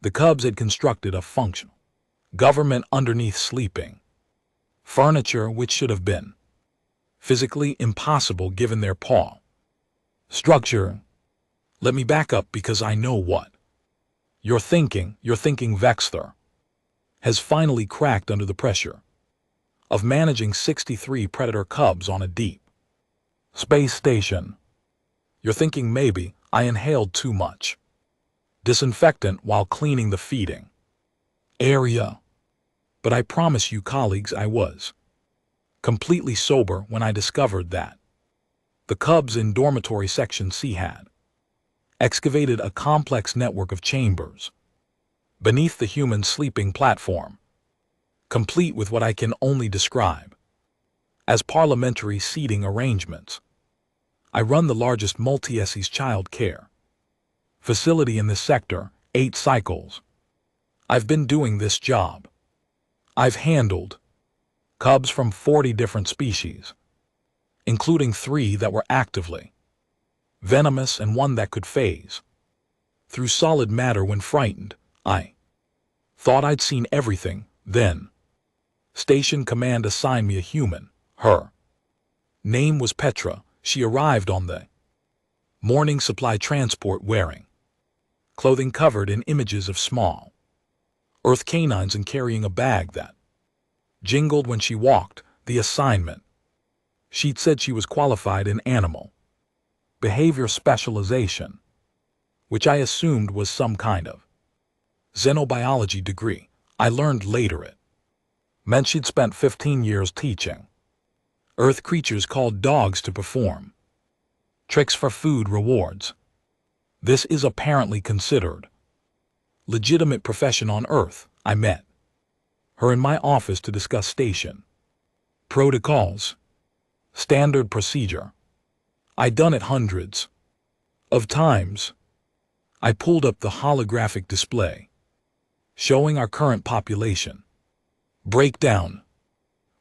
The Cubs had constructed a functional government underneath sleeping furniture, which should have been physically impossible given their paw structure. Let me back up because I know what you're thinking. You're thinking Vexthor has finally cracked under the pressure of managing 63 Predator Cubs on a deep space station. You're thinking maybe I inhaled too much disinfectant while cleaning the feeding area. But I promise you, colleagues, I was completely sober when I discovered that the Cubs in Dormitory Section C had excavated a complex network of chambers beneath the human sleeping platform, complete with what I can only describe as parliamentary seating arrangements. I run the largest multi-SES child care facility in this sector, 8 cycles. I've been doing this job. I've handled cubs from 40 different species, including 3 that were actively venomous and 1 that could phase through solid matter when frightened. I thought I'd seen everything. Then Station Command assigned me a human. Her name was Petra. She arrived on the morning supply transport wearing clothing covered in images of small Earth canines and carrying a bag that jingled when she walked. The assignment sheet said she was qualified in animal behavior specialization, which I assumed was some kind of xenobiology degree. I learned later it meant she'd spent 15 years teaching Earth creatures called dogs to perform tricks for food rewards. This is apparently considered legitimate profession on Earth. I met her in my office to discuss station protocols, standard procedure. I'd done it hundreds of times. I pulled up the holographic display showing our current population breakdown.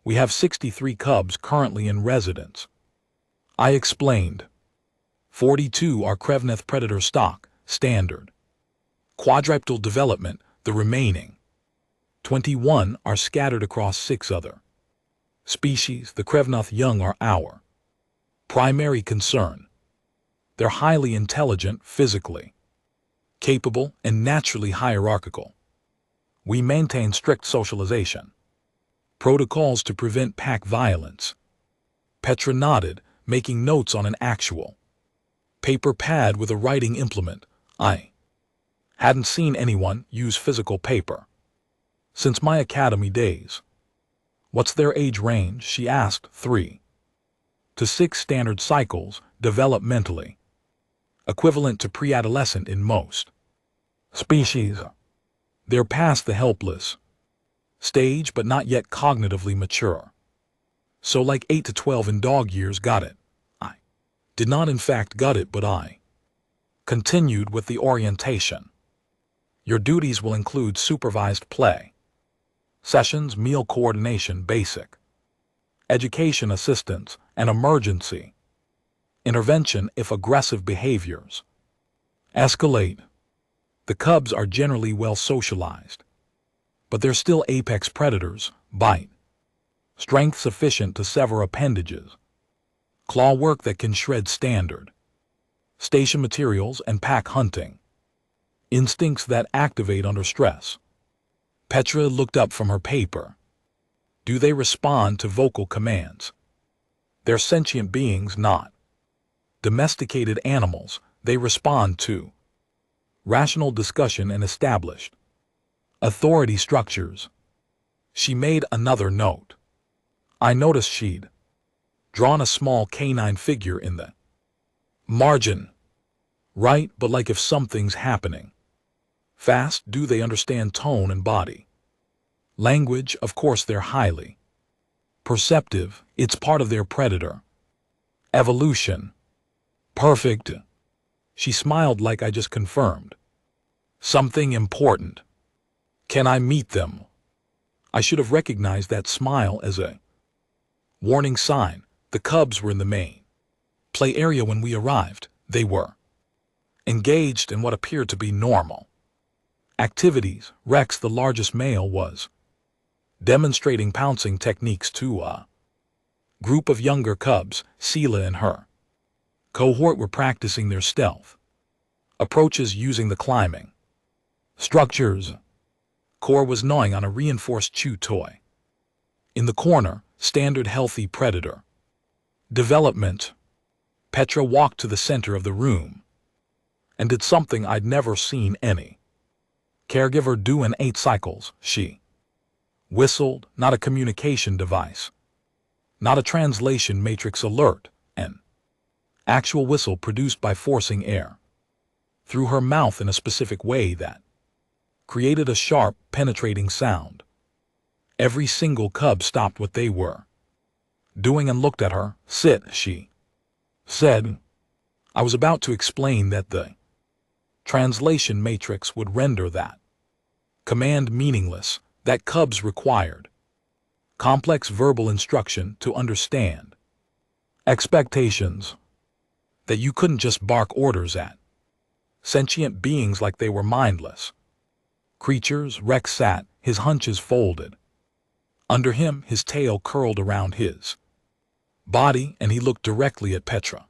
We have 63 cubs currently in residence. I explained. 42 are Krevneth predator stock, standard quadrupedal development. The remaining 21 are scattered across 6 other species. The Krevnoth young are our primary concern. They're highly intelligent, physically capable, and naturally hierarchical. We maintain strict socialization protocols to prevent pack violence. Petra nodded, making notes on an actual paper pad with a writing implement. I hadn't seen anyone use physical paper since my academy days. What's their age range? She asked. 3 to 6 standard cycles developmentally, equivalent to pre-adolescent in most species. They're past the helpless stage but not yet cognitively mature. So like 8 to 12 in dog years. Got it. I did not in fact got it, but I continued with the orientation. Your duties will include supervised play sessions, meal coordination, basic education assistance, and emergency intervention if aggressive behaviors escalate. The cubs are generally well socialized, but they're still apex predators. Bite strength sufficient to sever appendages, claw work that can shred standard station materials, and pack hunting instincts that activate under stress. Petra looked up from her paper. Do they respond to vocal commands? They're sentient beings, not domesticated animals. They respond to rational discussion and established authority structures. She made another note. I noticed she'd drawn a small canine figure in the margin. Right, but like if something's happening fast, do they understand tone and body language? Of course they're highly perceptive. It's part of their predator evolution. Perfect. She smiled like I just confirmed something important. Can I meet them? I should have recognized that smile as a warning sign. The cubs were in the main play area when we arrived. They were engaged in what appeared to be normal Activities, Rex, the largest male, was demonstrating pouncing techniques to a group of younger cubs. Sela and her cohort were practicing their stealth approaches using the climbing structures. Core was gnawing on a reinforced chew toy. In the corner, standard healthy predator development. Petra walked to the center of the room and did something I'd never seen any caregiver do in 8 cycles. She whistled, not a communication device, not a translation matrix alert, an actual whistle produced by forcing air through her mouth in a specific way that created a sharp, penetrating sound. Every single cub stopped what they were doing and looked at her. Sit, she said. I was about to explain that the translation matrix would render that command meaningless, that cubs required complex verbal instruction to understand expectations, that you couldn't just bark orders at sentient beings like they were mindless creatures. Rex sat, his hunches folded under him, his tail curled around his body, and he looked directly at Petra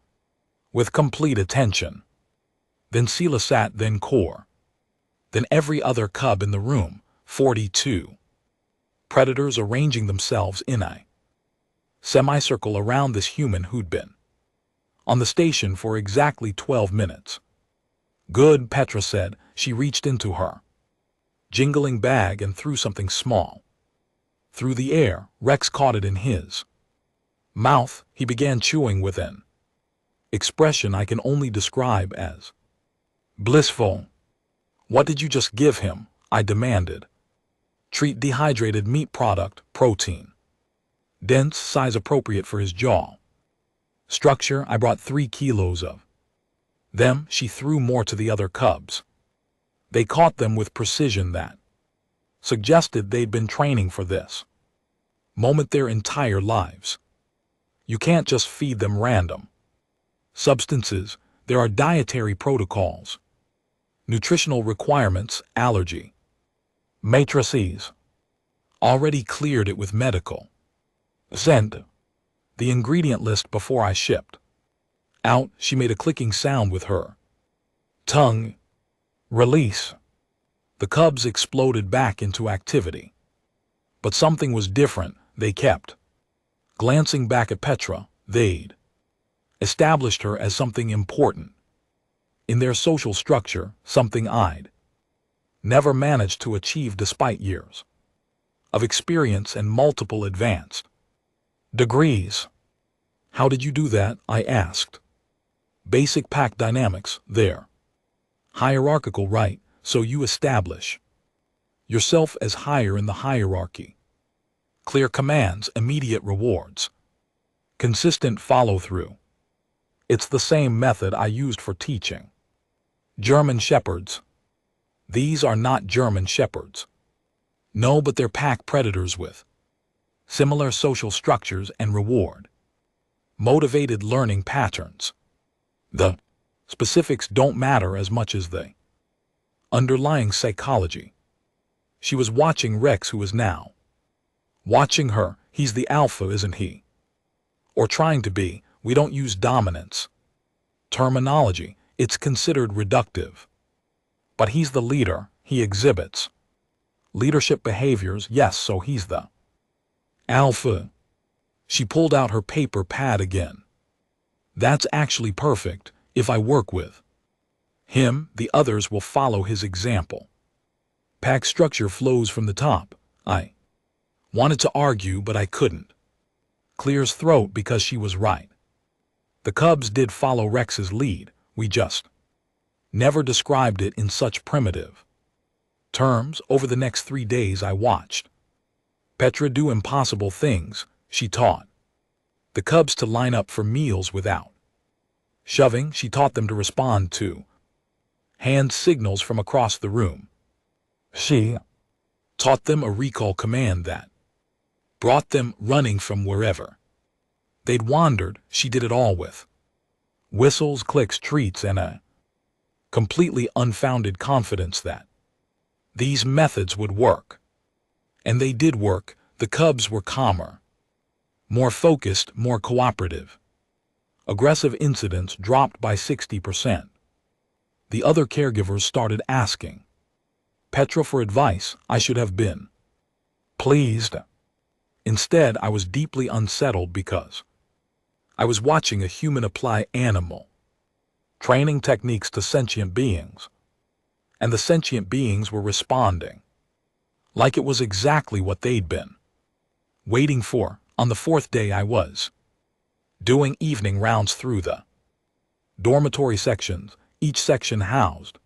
with complete attention. Then Sela sat, then Core, then every other cub in the room. 42 predators arranging themselves in a semicircle around this human who'd been on the station for exactly 12 minutes. Good, Petra said. She reached into her jingling bag and threw something small through the air. Rex caught it in his mouth. He began chewing with an expression I can only describe as blissful. What did you just give him? I demanded. Treat, dehydrated meat product, protein. Dense, size appropriate for his jaw structure. I brought 3 kilos of them. She threw more to the other cubs. They caught them with precision that suggested they'd been training for this moment their entire lives. You can't just feed them random substances. There are dietary protocols, nutritional requirements, allergy matrices. Already cleared it with medical. Send the ingredient list before I shipped out. She made a clicking sound with her tongue. Release. The cubs exploded back into activity. But something was different. They kept glancing back at Petra. They'd established her as something important in their social structure, something I'd never managed to achieve despite years of experience and multiple advanced degrees. How did you do that? I asked. Basic pack dynamics, there. Hierarchical, right? So you establish yourself as higher in the hierarchy. Clear commands, immediate rewards, consistent follow-through. It's the same method I used for teaching German Shepherds. These are not German Shepherds. No, but they're pack predators with similar social structures and reward motivated learning patterns. The specifics don't matter as much as the underlying psychology. She was watching Rex, who was now watching her. He's the alpha, isn't he? Or trying to be. We don't use dominance terminology. It's considered reductive. But he's the leader. He exhibits leadership behaviors. Yes, so he's the alpha. She pulled out her paper pad again. That's actually perfect. If I work with him, the others will follow his example. Pack structure flows from the top. I wanted to argue, but I couldn't. Clear's throat because she was right. The cubs did follow Rex's lead. We just never described it in such primitive terms. Over the next 3 days I watched Petra do impossible things. She taught the cubs to line up for meals without shoving. She taught them to respond to hand signals from across the room. She taught them a recall command that brought them running from wherever they'd wandered. She did it all with whistles, clicks, treats, and a completely unfounded confidence that These methods would work. And they did work. The cubs were calmer, more focused, more cooperative. Aggressive incidents dropped by 60%. The other caregivers started asking Petra for advice. I should have been pleased. Instead, I was deeply unsettled because I was watching a human apply animal training techniques to sentient beings, and the sentient beings were responding like it was exactly what they'd been waiting for. On the fourth day, I was doing evening rounds through the dormitory sections. Each section housed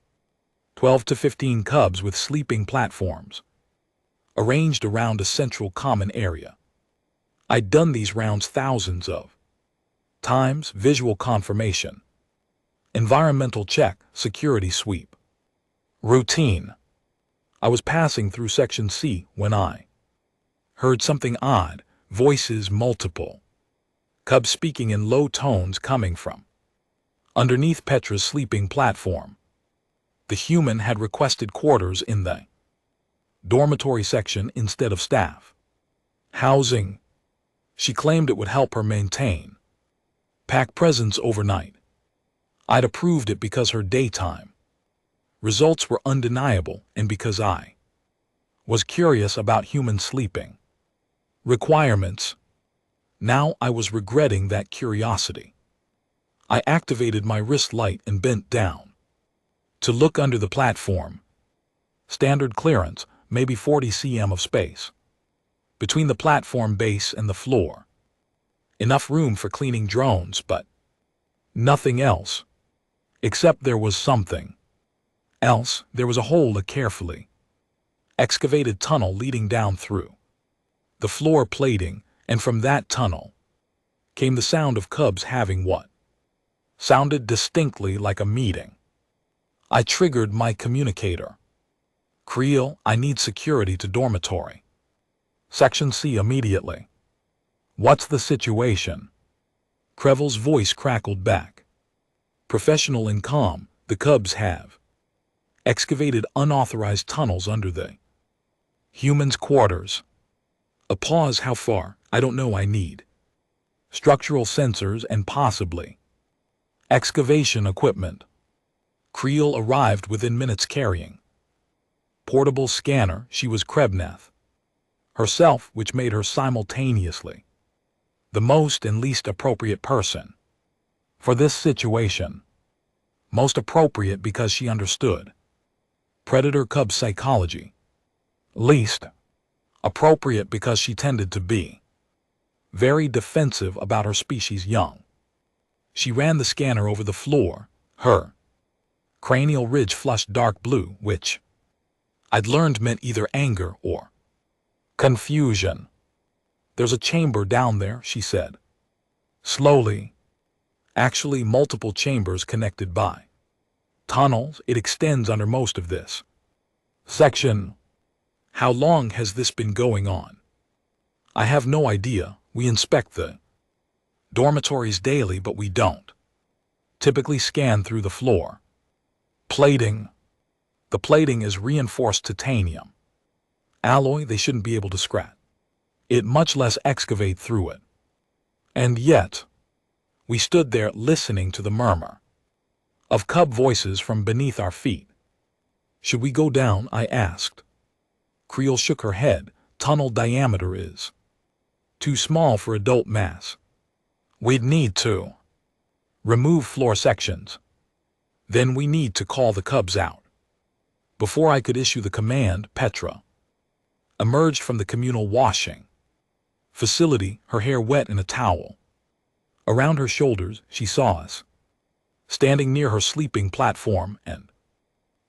12 to 15 cubs with sleeping platforms arranged around a central common area. I'd done these rounds thousands of times. Visual confirmation, environmental check, security sweep, routine. I was passing through Section C when I heard something odd, voices multiple, cubs speaking in low tones coming from underneath Petra's sleeping platform. The human had requested quarters in the dormitory section instead of staff housing. She claimed it would help her maintain pack presence overnight. I'd approved it because her daytime results were undeniable and because I was curious about human sleeping requirements. Now I was regretting that curiosity. I activated my wrist light and bent down to look under the platform. Standard clearance, maybe 40 cm of space between the platform base and the floor. Enough room for cleaning drones, but nothing else. Except there was something else. There was a hole, a carefully excavated tunnel leading down through the floor plating, and from that tunnel came the sound of cubs having what sounded distinctly like a meeting. I triggered my communicator. Creel, I need security to dormitory Section C immediately. What's the situation? Crevel's voice crackled back. Professional and calm, the cubs have excavated unauthorized tunnels under the humans' quarters. A pause. How far? I don't know. I need structural sensors and possibly excavation equipment. Creel arrived within minutes carrying portable scanner. She was Krebnath herself, which made her simultaneously the most and least appropriate person for this situation. Most appropriate because she understood predator-cub psychology. Least appropriate because she tended to be very defensive about her species' young. She ran the scanner over the floor. Her cranial ridge flushed dark blue, which I'd learned meant either anger or confusion. There's a chamber down there, she said slowly. Actually, multiple chambers connected by tunnels. It extends under most of this section. How long has this been going on? I have no idea. We inspect the dormitories daily, but we don't typically scan through the floor plating. The plating is reinforced titanium alloy. They shouldn't be able to scratch it, much less excavate through it. And yet, we stood there listening to the murmur of cub voices from beneath our feet. Should we go down? I asked. Creel shook her head. Tunnel diameter is too small for adult mass. We'd need to remove floor sections. Then we need to call the cubs out. Before I could issue the command, Petra emerged from the communal washing facility, her hair wet in a towel around her shoulders. She saw us standing near her sleeping platform and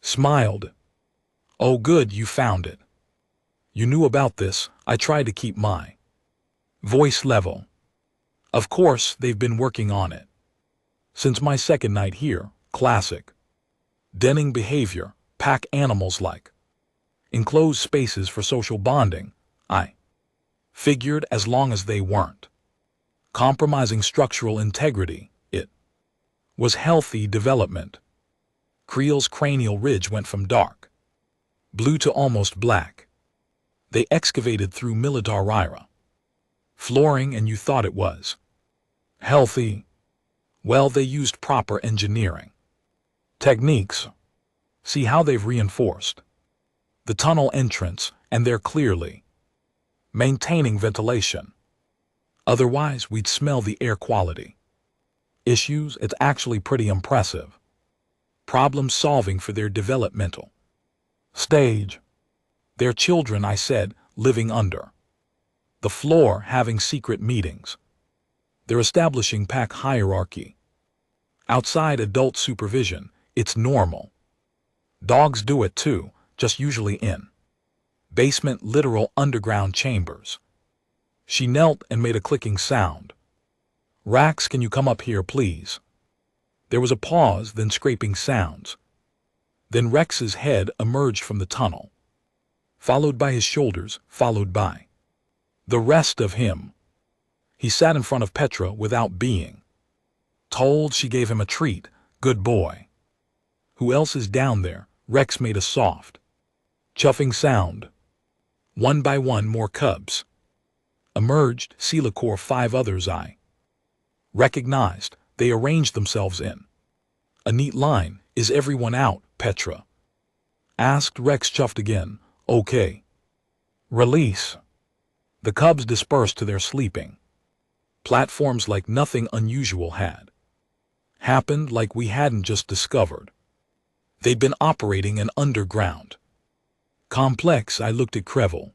smiled. Oh good, you found it. You knew about this. I tried to keep my voice level. Of course, they've been working on it since my second night here. Classic denning behavior. Pack animals like enclosed spaces for social bonding. I figured as long as they weren't compromising structural integrity, it was healthy development. Creel's cranial ridge went from dark blue to almost black. They excavated through Militarira. Flooring, and you thought it was healthy. Well, they used proper engineering techniques. See how they've reinforced the tunnel entrance, and they're clearly maintaining ventilation. Otherwise, we'd smell the air quality issues. It's actually pretty impressive. Problem solving for their developmental stage. Their children, I said, living under the floor, having secret meetings. They're establishing pack hierarchy. Outside adult supervision, it's normal. Dogs do it too, just usually in basement, literal underground chambers. She knelt and made a clicking sound. Rax, can you come up here, please? There was a pause, then scraping sounds. Then Rex's head emerged from the tunnel, followed by his shoulders, followed by the rest of him. He sat in front of Petra without being told. She gave him a treat. Good boy. Who else is down there? Rex made a soft, chuffing sound. One by one, more cubs emerged. Selacour, 5 others I recognized. They arranged themselves in a neat line. Is everyone out? Petra asked. Rex chuffed again. Okay. Release. The cubs dispersed to their sleeping platforms like nothing unusual had happened, like we hadn't just discovered they'd been operating an underground complex. I looked at Crevel.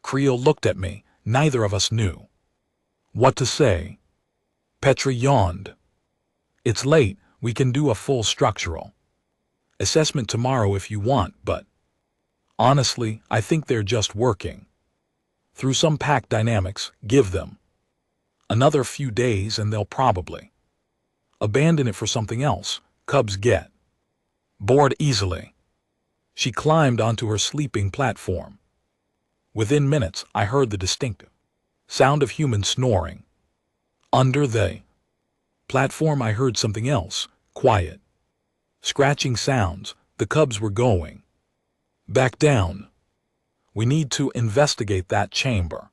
Creel looked at me. Neither of us knew what to say. Petra yawned. It's late. We can do a full structural assessment tomorrow if you want, but honestly, I think they're just working through some pack dynamics. Give them another few days and they'll probably abandon it for something else. Cubs get bored easily. She climbed onto her sleeping platform. Within minutes, I heard the distinctive sound of human snoring. Under the platform, I heard something else, quiet, scratching sounds. The cubs were going back down. We need to investigate that chamber.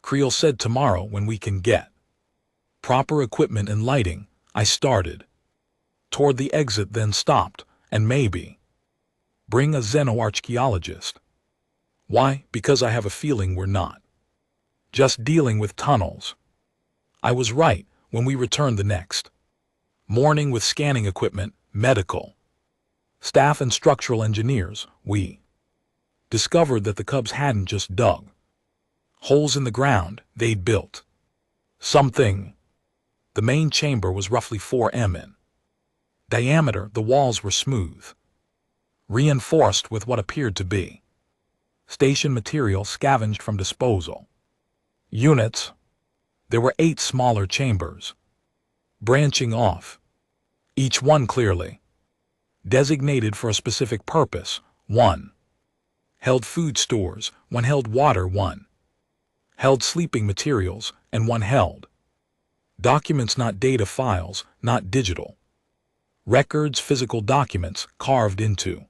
Creel said tomorrow when we can get proper equipment and lighting. I started toward the exit, then stopped, and maybe bring a xenoarchaeologist. Why? Because I have a feeling we're not just dealing with tunnels. I was right. When we returned the next morning with scanning equipment, medical staff, and structural engineers, we discovered that the cubs hadn't just dug holes in the ground, they'd built something. The main chamber was roughly 4 m in diameter. The walls were smooth, reinforced with what appeared to be station material scavenged from disposal units. There were 8 smaller chambers branching off, each one clearly designated for a specific purpose. One held food stores, one held water, one held sleeping materials, and one held documents, not data files, not digital records, physical documents carved into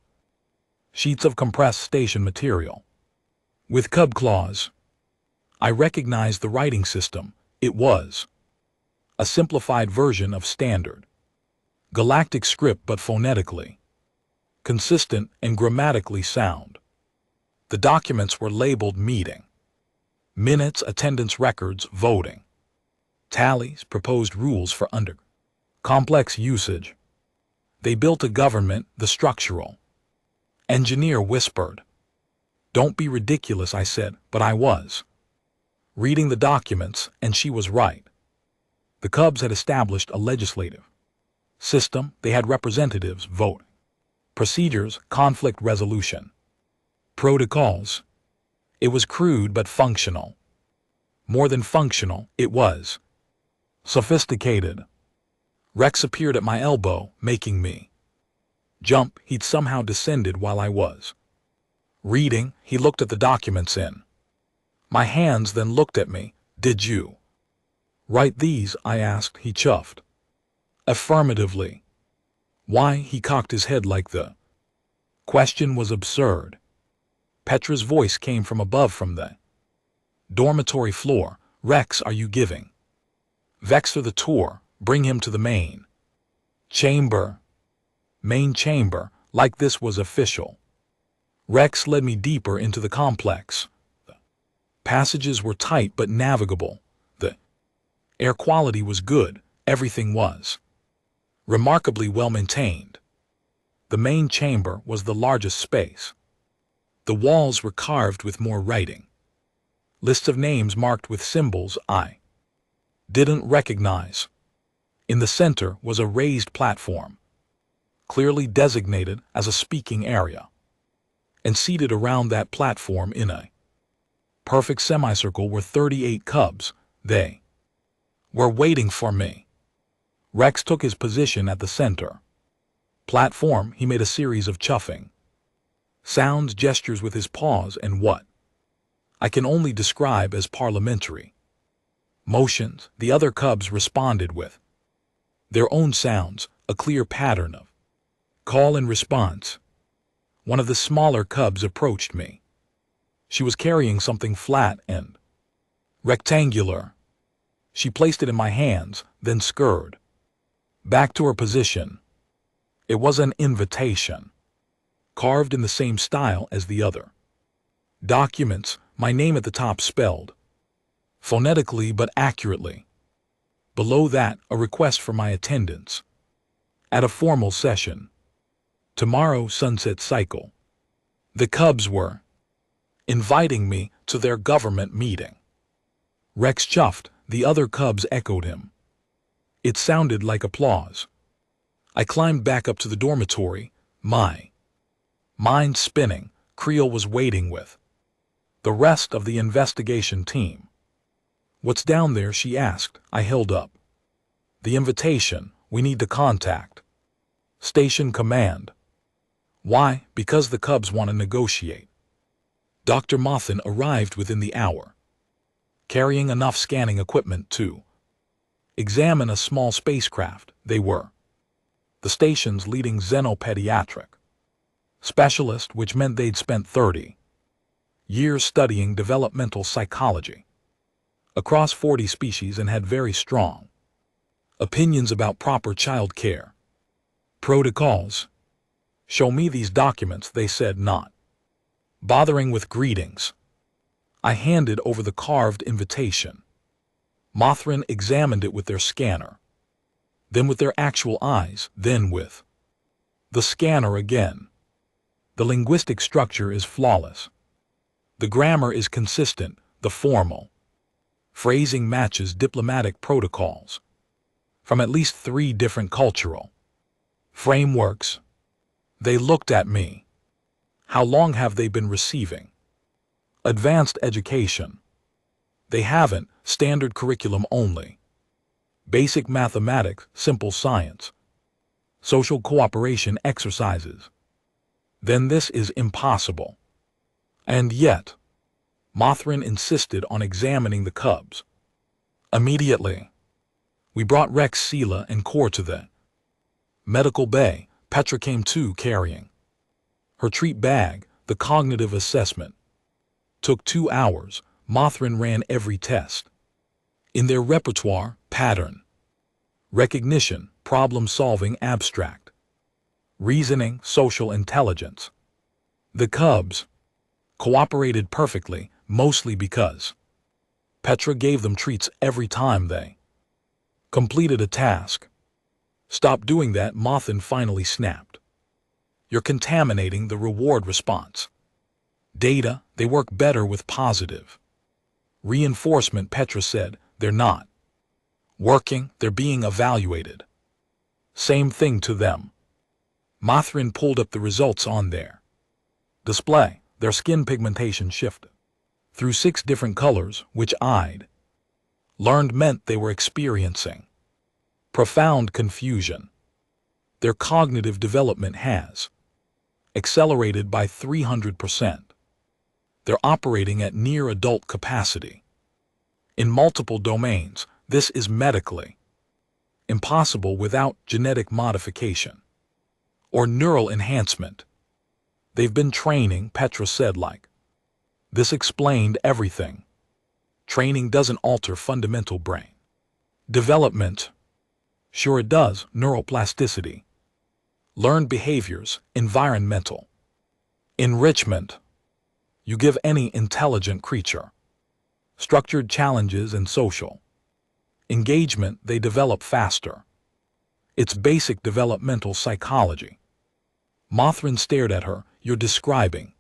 sheets of compressed station material with cub claws. I recognized the writing system. It was a simplified version of standard galactic script, but phonetically consistent and grammatically sound. The documents were labeled meeting minutes, attendance records, voting tallies, proposed rules for under complex usage. They built a government. The structural engineer whispered. Don't be ridiculous, I said, but I was reading the documents, and she was right. The cubs had established a legislative system. They had representatives vote, procedures, conflict resolution, protocols. It was crude but functional. More than functional, it was sophisticated. Rex appeared at my elbow, making me jump. He'd somehow descended while I was reading. He looked at the documents in my hands, then looked at me. Did you write these? I asked. He chuffed affirmatively. Why? He cocked his head like the Question was absurd. Petra's voice came from above from the dormitory floor. Rex, are you giving Vexter the tour? Bring him to the main chamber. Main chamber, like this was official. Rex led me deeper into the complex. The passages were tight but navigable. The air quality was good. Everything was remarkably well maintained. The main chamber was the largest space. The walls were carved with more writing. Lists of names marked with symbols I didn't recognize. In the center was a raised platform, clearly designated as a speaking area. And seated around that platform in a perfect semicircle were 38 cubs. They were waiting for me. Rex took his position at the center platform. He made a series of chuffing sounds, gestures with his paws, and what I can only describe as parliamentary motions. The other cubs responded with their own sounds, a clear pattern of call and response. One of the smaller cubs approached me. She was carrying something flat and rectangular. She placed it in my hands, then scurried back to her position. It was an invitation, carved in the same style as the other documents, my name at the top spelled phonetically but accurately. Below that, a request for my attendance at a formal session. Tomorrow, sunset cycle. The cubs were inviting me to their government meeting. Rex chuffed. The other cubs echoed him. It sounded like applause. I climbed back up to the dormitory, my mind spinning. Creel was waiting with the rest of the investigation team. What's down there? She asked. I held up the invitation. We need to contact Station Command. Why? Because the cubs want to negotiate. Dr. Mothin arrived within the hour, carrying enough scanning equipment to examine a small spacecraft. They were the station's leading xenopediatric specialist, which meant they'd spent 30 years studying developmental psychology across 40 species and had very strong opinions about proper child care protocols. Show me these documents, they said, not bothering with greetings. I handed over the carved invitation. Mothrin examined it with their scanner, then with their actual eyes, then with the scanner again. The linguistic structure is flawless. The grammar is consistent. The formal phrasing matches diplomatic protocols from at least 3 different cultural frameworks. They looked at me. How long have they been receiving advanced education? They haven't. Standard curriculum only. Basic mathematics, simple science, social cooperation exercises. Then this is impossible. And yet, Mothrin insisted on examining the cubs. Immediately, we brought Rex, Sela, and Core to the medical bay. Petra came too, carrying her treat bag. The cognitive assessment took 2 hours. Mothrin ran every test in their repertoire: pattern recognition, problem-solving, abstract reasoning, social intelligence. The cubs cooperated perfectly, mostly because Petra gave them treats every time they completed a task. Stop doing that, Mothin finally snapped. You're contaminating the reward response data. They work better with positive reinforcement. Petra said. They're not working, they're being evaluated. Same thing to them. Mothrin pulled up the results on their display. Their skin pigmentation shifted through 6 different colors, which I'd learned meant they were experiencing profound confusion. Their cognitive development has accelerated by 300%. They're operating at near adult capacity in multiple domains. This is medically impossible without genetic modification or neural enhancement. They've been training, Petra said like. This explained everything. Training doesn't alter fundamental brain development. Sure it does, neuroplasticity. Learned behaviors, environmental. Enrichment. You give any intelligent creature structured challenges and social engagement, they develop faster. It's basic developmental psychology. Mothrin stared at her. You're describing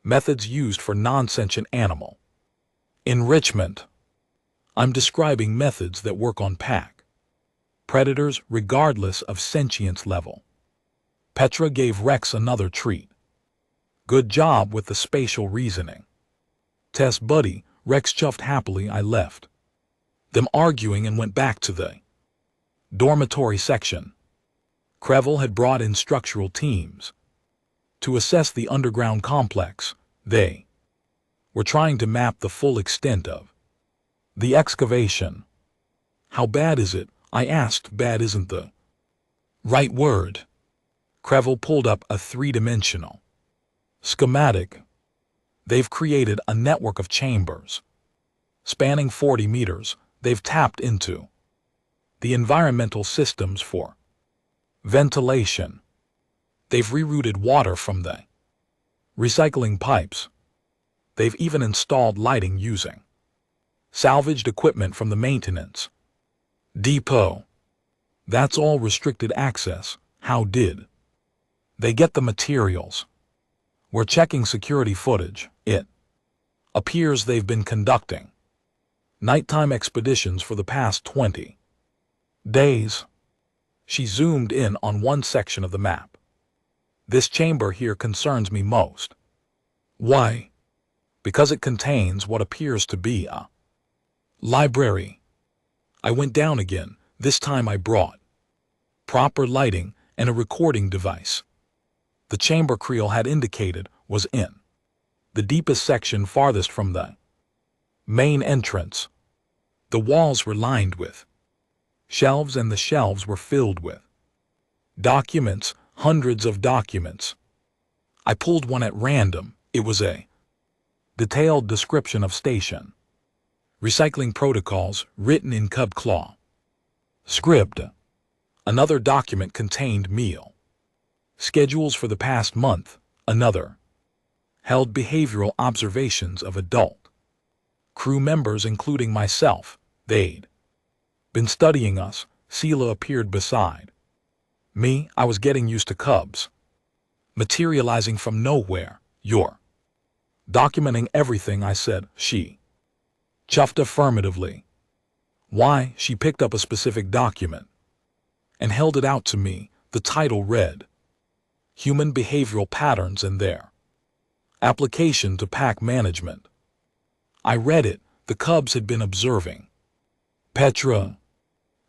methods used for non-sentient animal enrichment. I'm describing methods that work on pack predators regardless of sentience level. Petra gave Rex another treat. Good job with the spatial reasoning. Tess buddy, Rex chuffed happily. I left them arguing and went back to the dormitory section. Krevel had brought in structural teams to assess the underground complex. They were trying to map the full extent of the excavation. How bad is it? I asked. Bad isn't the right word. Krevel pulled up a three-dimensional schematic. They've created a network of chambers spanning 40 meters. They've tapped into the environmental systems for ventilation. They've rerouted water from the recycling pipes. They've even installed lighting using salvaged equipment from the maintenance depot. That's all restricted access. How did they get the materials? We're checking security footage. It appears they've been conducting nighttime expeditions for the past 20 days. She zoomed in on one section of the map. This chamber here concerns me most. Why? Because it contains what appears to be a library. I went down again. This time I brought proper lighting and a recording device. The chamber Creel had indicated was in the deepest section farthest from the main entrance. The walls were lined with shelves and the shelves were filled with documents, hundreds of documents. I pulled one at random. It was a detailed description of station recycling protocols written in cub claw script. Another document contained meal schedules for the past month. Another held behavioral observations of adult crew members, including myself. They'd been studying us. Sela appeared beside me. I was getting used to cubs materializing from nowhere. You're documenting everything, I said. She chuffed affirmatively. Why? She picked up a specific document and held it out to me. The title read, Human Behavioral Patterns and Their Application to Pack Management. I read it. The cubs had been observing Petra.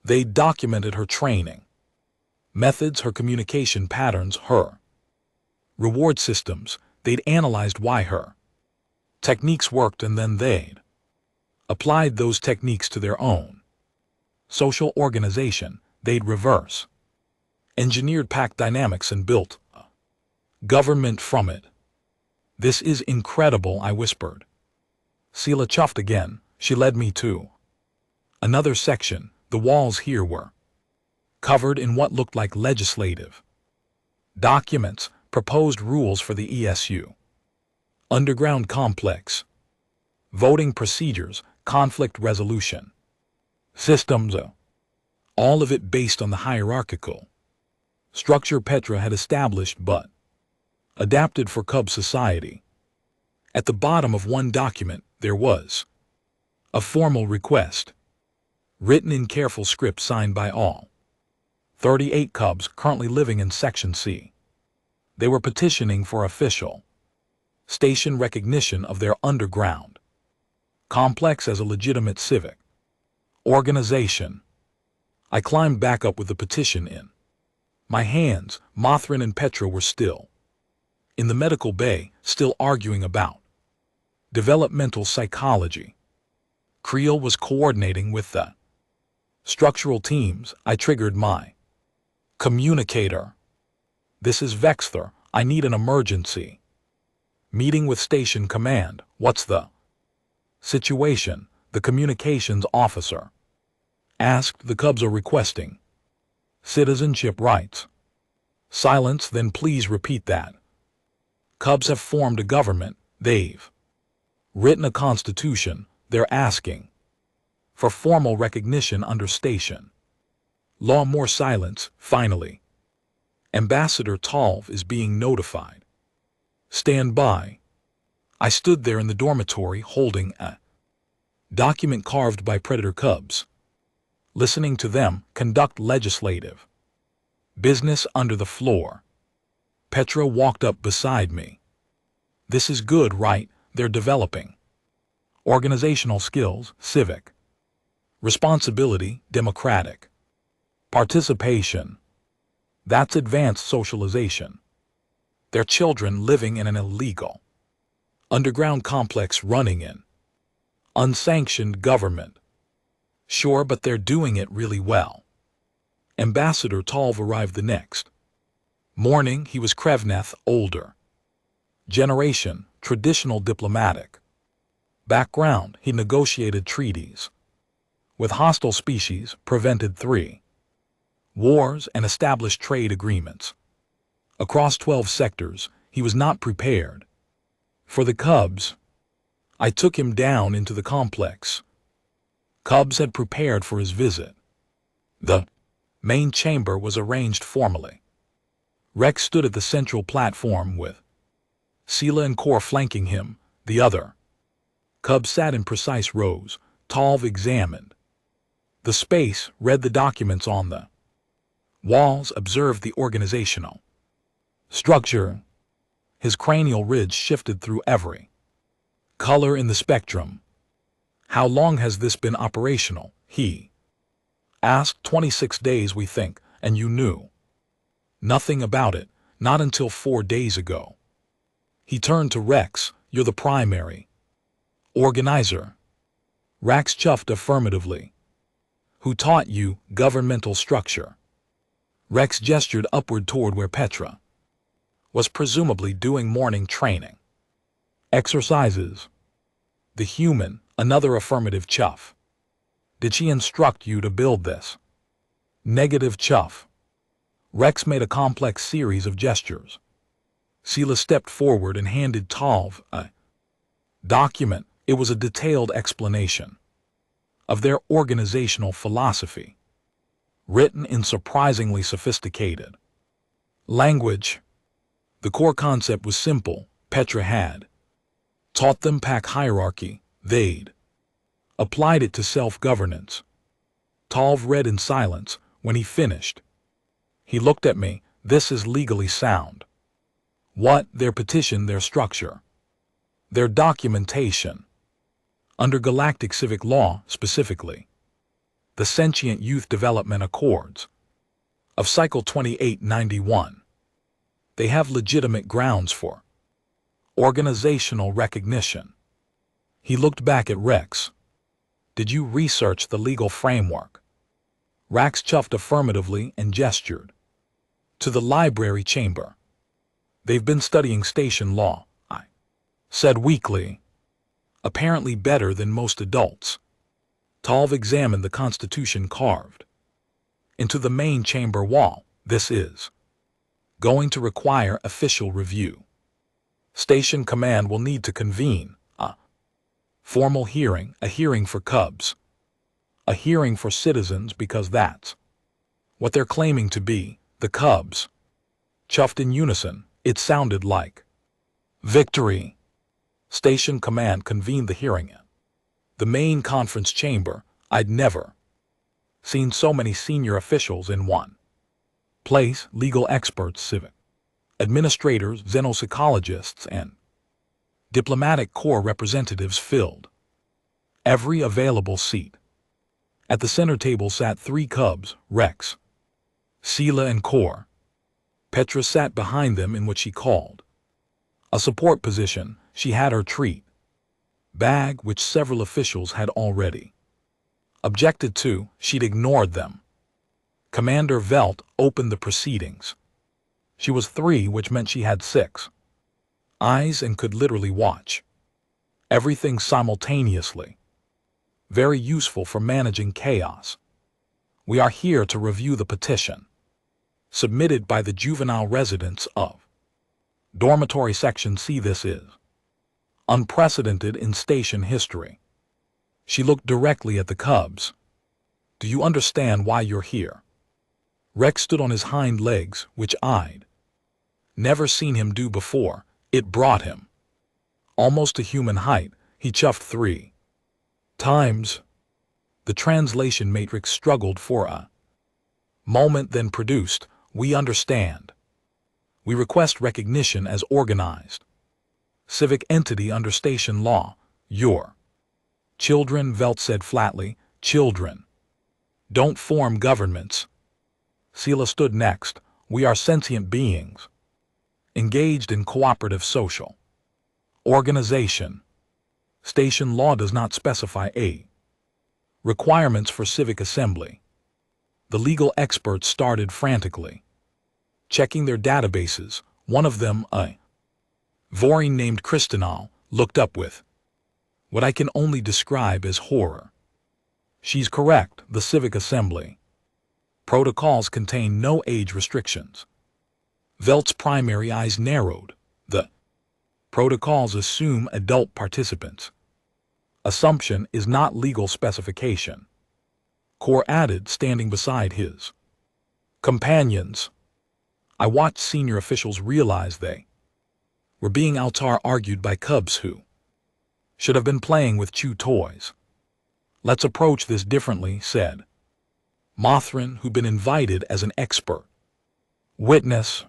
They documented her training methods, her communication patterns, her reward systems. They'd analyzed why her techniques worked, and then they'd applied those techniques to their own social organization. They'd reverse engineered pack dynamics and built a government from it. This is incredible, I whispered. Sela chuffed again. She led me to another section. The walls here were covered in what looked like legislative documents, proposed rules for the ESU underground complex, voting procedures, conflict resolution systems, all of it based on the hierarchical structure Petra had established but adapted for cub society. At the bottom of one document there was a formal request, written in careful script, signed by all 38 cubs currently living in Section C. They were petitioning for official station recognition of their underground complex as a legitimate civic organization. I climbed back up with the petition in my hands. Mothrin and Petra were still in the medical bay, still arguing about developmental psychology. Creel was coordinating with the structural teams. I triggered my communicator. This is Vexthor. I need an emergency. Meeting with station command. What's the situation? The communications officer asked. The Cubs are requesting citizenship rights. Silence. Then please repeat that. Cubs have formed a government. They've written a constitution. They're asking for formal recognition under station law. More silence. Finally, Ambassador Tolv is being notified. Stand by. I stood there in the dormitory holding a document carved by predator cubs, listening to them conduct legislative business under the floor. Petra walked up beside me. This is good, right? They're developing organizational skills, civic responsibility, democratic participation. That's advanced socialization. Their children living in an illegal underground complex running in unsanctioned government. Sure, but they're doing it really well. Ambassador Tolv arrived the next morning. He was Krevneth, older generation, traditional diplomatic background. He negotiated treaties with hostile species, prevented 3 wars, and established trade agreements across 12 sectors. He was not prepared for the Cubs. I took him down into the complex. Cubs had prepared for his visit. The main chamber was arranged formally. Rex stood at the central platform with Sela and Kor flanking him. The other Cubs sat in precise rows. Tolv examined the space, read the documents on the walls, observed the organizational structure. His cranial ridge shifted through every color in the spectrum. How long has this been operational? He asked. 26 days, we think. And you knew nothing about it? Not until 4 days ago. He turned to Rex. You're the primary organizer. Rex chuffed affirmatively. Who taught you governmental structure? Rex gestured upward toward where Petra was presumably doing morning training exercises. The human. Another affirmative chuff. Did she instruct you to build this? Negative chuff. Rex made a complex series of gestures. Sela stepped forward and handed Tolv a document. It was a detailed explanation of their organizational philosophy, written in surprisingly sophisticated language. The core concept was simple. Petra had taught them pack hierarchy. They'd applied it to self-governance. Tolv read in silence. When he finished, he looked at me. This is legally sound. What? Their petition, their structure, their documentation. Under galactic civic law, specifically, the Sentient Youth Development Accords of Cycle 2891, they have legitimate grounds for organizational recognition. He looked back at Rex. Did you research the legal framework? Rex chuffed affirmatively and gestured to the library chamber. They've been studying station law, I said weakly. Apparently better than most adults. Tolv examined the Constitution carved into the main chamber wall. This is going to require official review. Station command will need to convene a formal hearing, a hearing for Cubs, a hearing for citizens, because that's what they're claiming to be. The Cubs chuffed in unison. It sounded like victory. Station command convened the hearing in the main conference chamber. I'd never seen so many senior officials in one place. Legal experts, civic administrators, xenopsychologists, and diplomatic corps representatives filled every available seat. At the center table sat 3 Cubs, Rex, Sela, and Kor. Petra sat behind them in what she called a support position. She had her treat bag, which several officials had already objected to. She'd ignored them. Commander Velt opened the proceedings. She was 3, which meant she had 6 eyes and could literally watch everything simultaneously. Very useful for managing chaos. We are here to review the petition submitted by the juvenile residents of Dormitory Section C. This is unprecedented in station history. She looked directly at the cubs. Do you understand why you're here? Rex stood on his hind legs, which I'd never seen him do before. It brought him almost to human height. He chuffed 3 times. The translation matrix struggled for a moment, then produced, "We understand. We request recognition as organized civic entity under station law. Your children," Velt said flatly, "children don't form governments." Sela stood next. "We are sentient beings, engaged in cooperative social organization. Station law does not specify a requirements for civic assembly." The legal experts started frantically checking their databases. One of them, a Vorian named Kristinal, looked up with what I can only describe as horror. "She's correct. The civic assembly protocols contain no age restrictions." Velt's primary eyes narrowed. "The protocols assume adult participants. Assumption is not legal specification." Core added, standing beside his companions. I watched senior officials realize they were being argued by cubs who should have been playing with chew toys. "Let's approach this differently," said Mothrin, who'd been invited as an expert witness.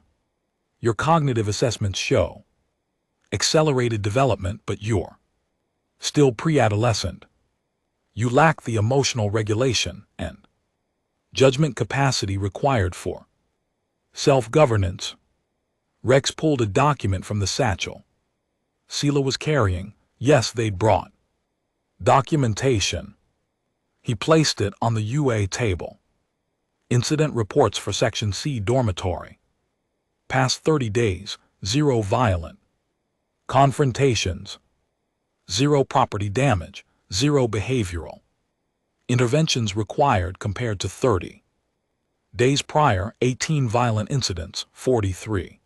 "Your cognitive assessments show accelerated development, but you're still pre-adolescent. You lack the emotional regulation and judgment capacity required for self-governance." Rex pulled a document from the satchel Sela was carrying. Yes, they'd brought documentation. He placed it on the UA table. "Incident reports for Section C dormitory. Past 30 days, 0 violent confrontations, 0 property damage, 0 behavioral interventions required compared to 30 days prior, 18 violent incidents, 43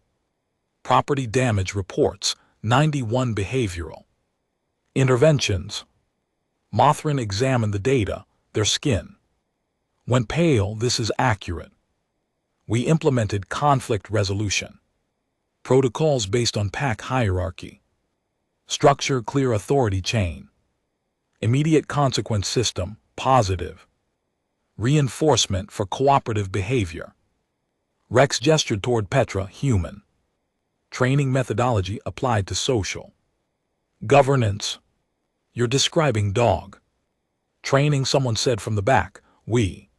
property damage reports, 91 behavioral interventions." Mothrin examined the data. Their skin went pale. "This is accurate. We implemented conflict resolution protocols based on pack hierarchy, structure, clear authority chain, immediate consequence system, positive reinforcement for cooperative behavior." Rex gestured toward Petra. "Human training methodology applied to social governance." "You're describing dog training," someone said from the back. "We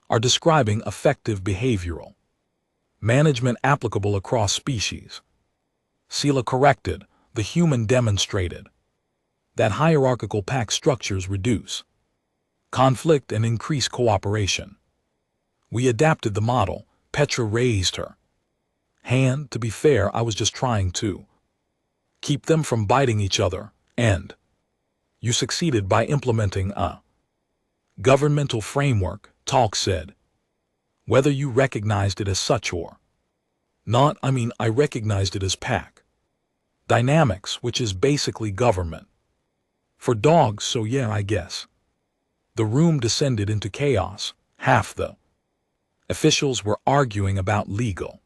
are describing effective behavioral management applicable across species." Sela corrected. "The human demonstrated that hierarchical pack structures reduce conflict and increase cooperation. We adapted the model." Petra raised her hand. "To be fair, I was just trying to keep them from biting each other, and you succeeded by implementing a governmental framework," Talk said. "Whether you recognized it as such or not, I recognized it as pack dynamics, which is basically government for dogs, so yeah, I guess." The room descended into chaos. Half the officials were arguing about legal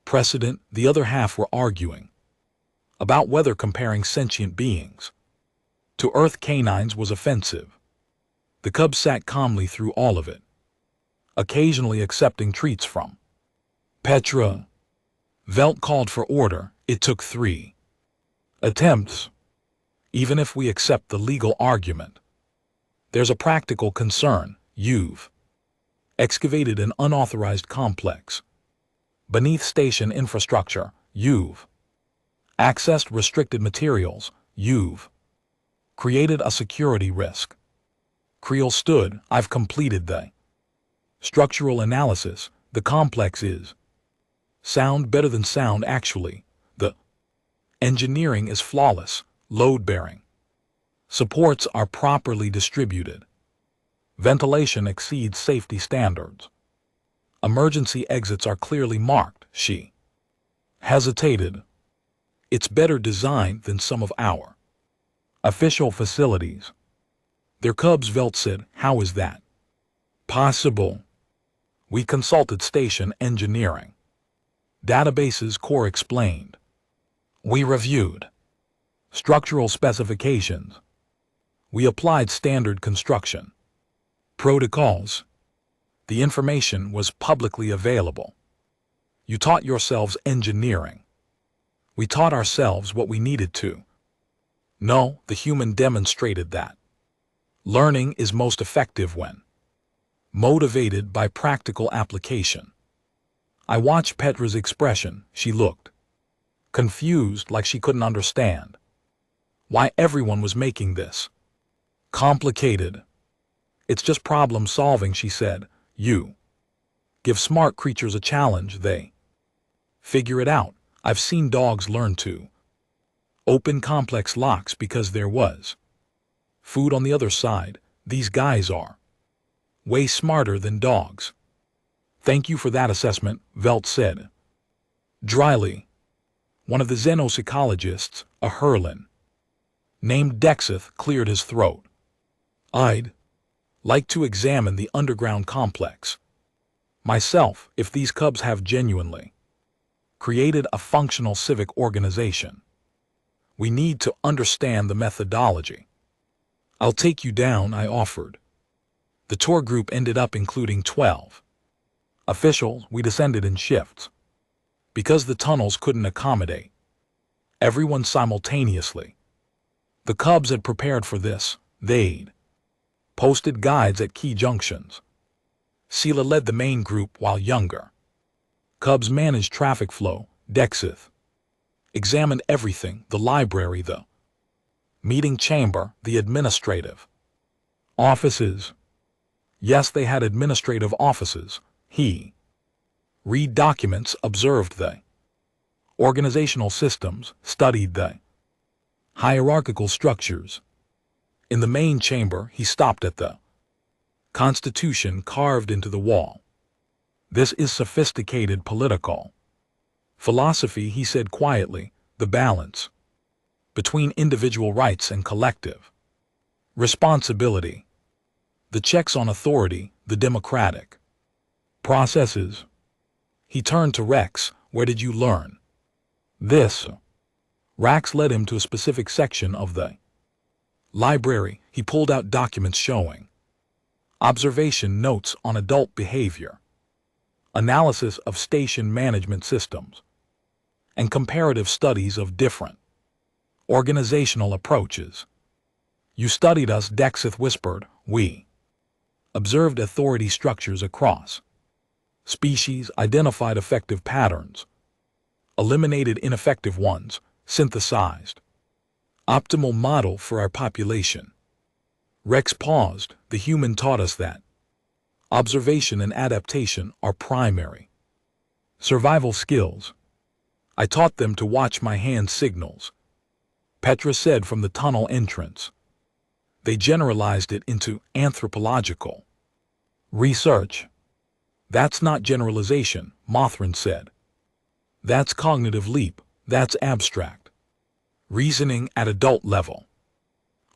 precedent, the other half were arguing about whether comparing sentient beings to Earth canines was offensive. The cubs sat calmly through all of it, occasionally accepting treats from Petra. Velt called for order. "It took 3 attempts. Even if we accept the legal argument, there's a practical concern. You've excavated an unauthorized complex beneath station infrastructure. You've accessed restricted materials. You've created a security risk." Creel stood. "I've completed the structural analysis. The complex is Sound better than sound actually. The engineering is flawless, load-bearing. Supports are properly distributed. Ventilation exceeds safety standards. Emergency exits are clearly marked, she hesitated. It's better designed than some of our official facilities. Their Cubs, Velt said. How is that possible? We consulted station engineering. Databases core explained. We reviewed structural specifications. We applied standard construction protocols. The information was publicly available. You taught yourselves engineering. We taught ourselves what we needed to. No, the human demonstrated that. Learning is most effective when motivated by practical application. I watched Petra's expression. She looked confused, like she couldn't understand why everyone was making this complicated. It's just problem solving, she said. You give smart creatures a challenge, they figure it out. I've seen dogs learn to open complex locks because there was food on the other side. These guys are way smarter than dogs. Thank you for that assessment, Velt said dryly. One of the xenopsychologists, a Herlin named Dexith, cleared his throat. I'd like to examine the underground complex myself if these Cubs have genuinely created a functional civic organization. We need to understand the methodology. I'll take you down, I offered. The tour group ended up including 12 officials. We descended in shifts because the tunnels couldn't accommodate everyone simultaneously. The Cubs had prepared for this. They'd posted guides at key junctions. Sela led the main group while younger Cubs managed traffic flow. Dexith examined everything: the library, the meeting chamber, the administrative offices. Yes, they had administrative offices. He read documents, observed the organizational systems, studied the hierarchical structures. In the main chamber, he stopped at the Constitution carved into the wall. This is sophisticated political philosophy, he said quietly. The balance between individual rights and collective responsibility. The checks on authority, the democratic processes. He turned to Rex. Where did you learn this? Rax led him to a specific section of the library. He pulled out documents showing observation notes on adult behavior, analysis of station management systems, and comparative studies of different organizational approaches. You studied us, Dexith whispered. We observed authority structures across species, identified effective patterns, eliminated ineffective ones, synthesized optimal model for our population. Rex paused. The human taught us that observation and adaptation are primary survival skills. I taught them to watch my hand signals, Petra said from the tunnel entrance. They generalized it into anthropological research. That's not generalization, Mothrin said. That's cognitive leap. That's abstract reasoning at adult level.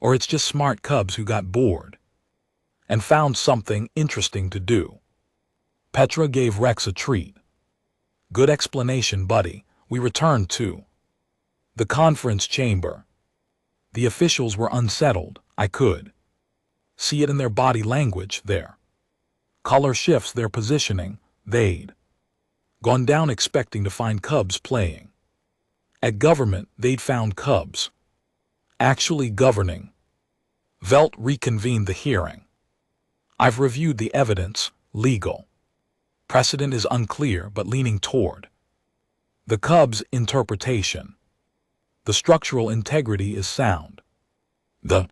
Or it's just smart Cubs who got bored and found something interesting to do. Petra gave Rex a treat. Good explanation, buddy. We returned to the conference chamber. The officials were unsettled. I could see it in their body language, their color shifts, their positioning. They'd gone down expecting to find Cubs playing. At government, they'd found Cubs actually governing. Velt reconvened the hearing. I've reviewed the evidence. Legal precedent is unclear, but leaning toward the Cubs' interpretation. The structural integrity is sound. The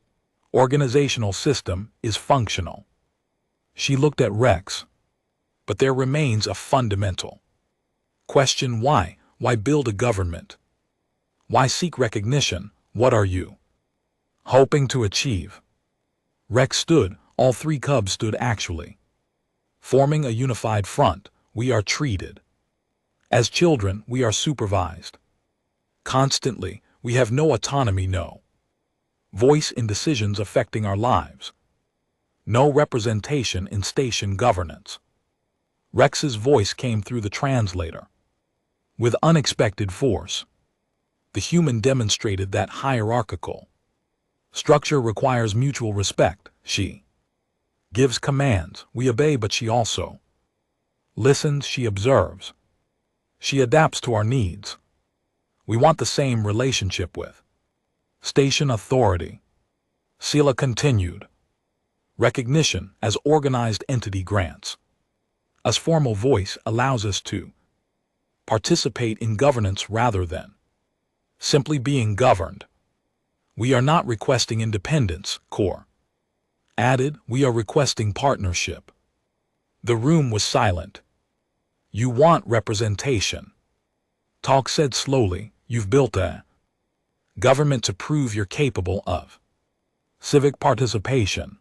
organizational system is functional. She looked at Rex. But there remains a fundamental Question why? Why build a government? Why seek recognition? What are you hoping to achieve? Rex stood, all three cubs stood actually. Forming a unified front, we are treated. As children, we are supervised. Constantly, we have no autonomy, no voice in decisions affecting our lives. No representation in station governance. Rex's voice came through the translator. With unexpected force, the human demonstrated that hierarchical structure requires mutual respect. She gives commands, we obey, but she also listens, she observes. She adapts to our needs. We want the same relationship with station authority. Sela continued. Recognition as organized entity grants us formal voice, allows us to participate in governance rather than simply being governed. We are not requesting independence, Core added, we are requesting partnership. The room was silent. You want representation. Talk said slowly, you've built a government to prove you're capable of civic participation,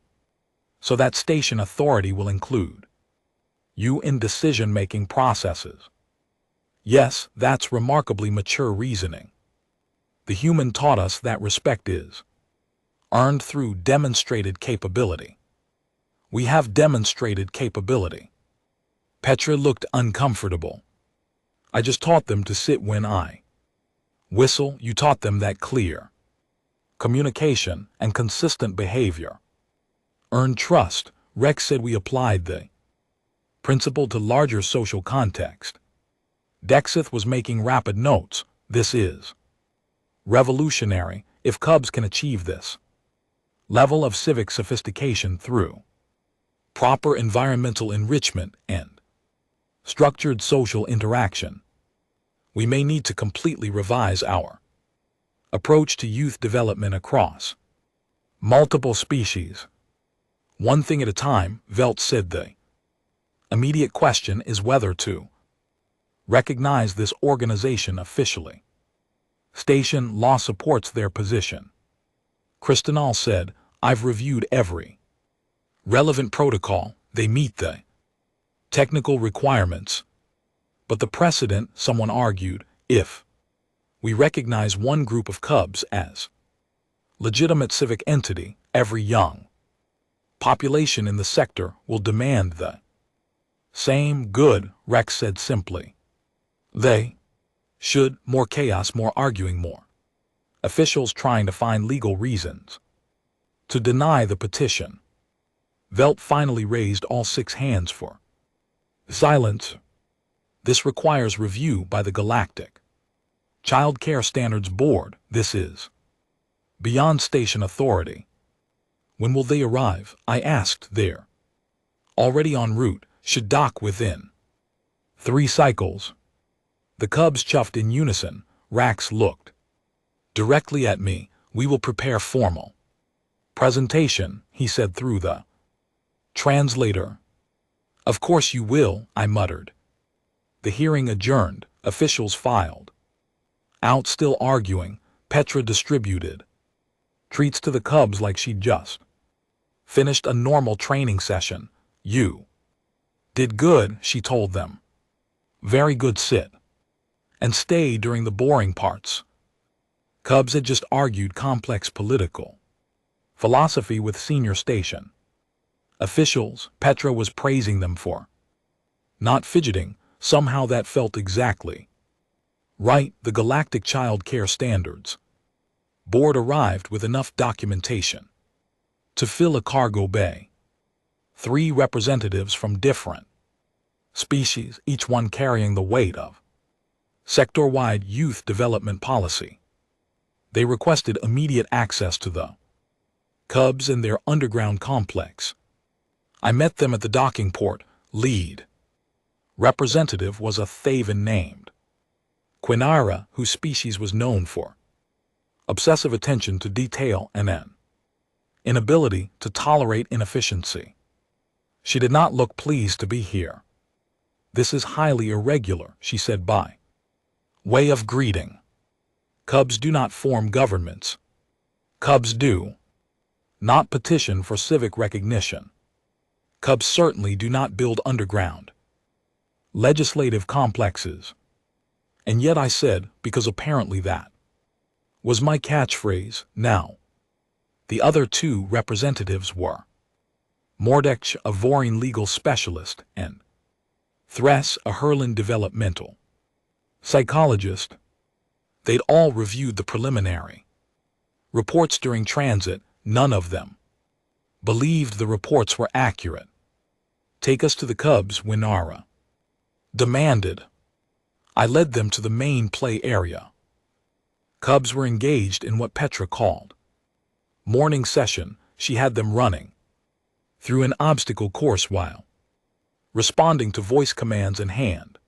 so that station authority will include you in decision-making processes. Yes, that's remarkably mature reasoning. The human taught us that respect is earned through demonstrated capability. We have demonstrated capability. Petra looked uncomfortable. I just taught them to sit when I whistle. You taught them that clear communication and consistent behavior earn trust. Rex said we applied the principle to larger social context. Dexith was making rapid notes. This is revolutionary. If cubs can achieve this level of civic sophistication through proper environmental enrichment and structured social interaction, we may need to completely revise our approach to youth development across multiple species. One thing at a time, Velt said. The immediate question is whether to recognize this organization officially. Station law supports their position. Kristinal said, I've reviewed every relevant protocol. They meet the technical requirements. But the precedent, someone argued, if we recognize one group of cubs as legitimate civic entity, every young population in the sector will demand the same. Good, Rex said simply. They should. More chaos, more arguing, more officials trying to find legal reasons to deny the petition. Velt finally raised all 6 hands for silence. This requires review by the Galactic Child Care Standards Board. This is beyond station authority. When will they arrive? I asked. They're already en route, should dock within 3 cycles. The cubs chuffed in unison. Rax looked directly at me. We will prepare formal presentation, he said through the translator. Of course you will, I muttered. The hearing adjourned. Officials filed out, still arguing. Petra distributed treats to the cubs like she'd just finished a normal training session. You did good, she told them. Very good, sit and stay during the boring parts. Cubs had just argued complex political philosophy with senior station officials. Petra was praising them for not fidgeting. Somehow that felt exactly right. The Galactic Child Care Standards Board arrived with enough documentation to fill a cargo bay. 3 representatives from different species, each one carrying the weight of sector-wide youth development policy. They requested immediate access to the cubs in their underground complex. I met them at the docking port. Lead representative was a Thavan named Quinara, whose species was known for obsessive attention to detail and an inability to tolerate inefficiency. She did not look pleased to be here. This is highly irregular, she said by way of greeting. Cubs do not form governments. Cubs do not petition for civic recognition. Cubs certainly do not build underground legislative complexes. And yet I said, because apparently that was my catchphrase. Now, the other two representatives were Mordech, a Vorian legal specialist, and Thress, a Herlin developmental psychologist. They'd all reviewed the preliminary reports during transit. None of them believed the reports were accurate. Take us to the Cubs, Quinara demanded. I led them to the main play area. Cubs were engaged in what Petra called morning session. She had them running through an obstacle course while responding to voice commands and hand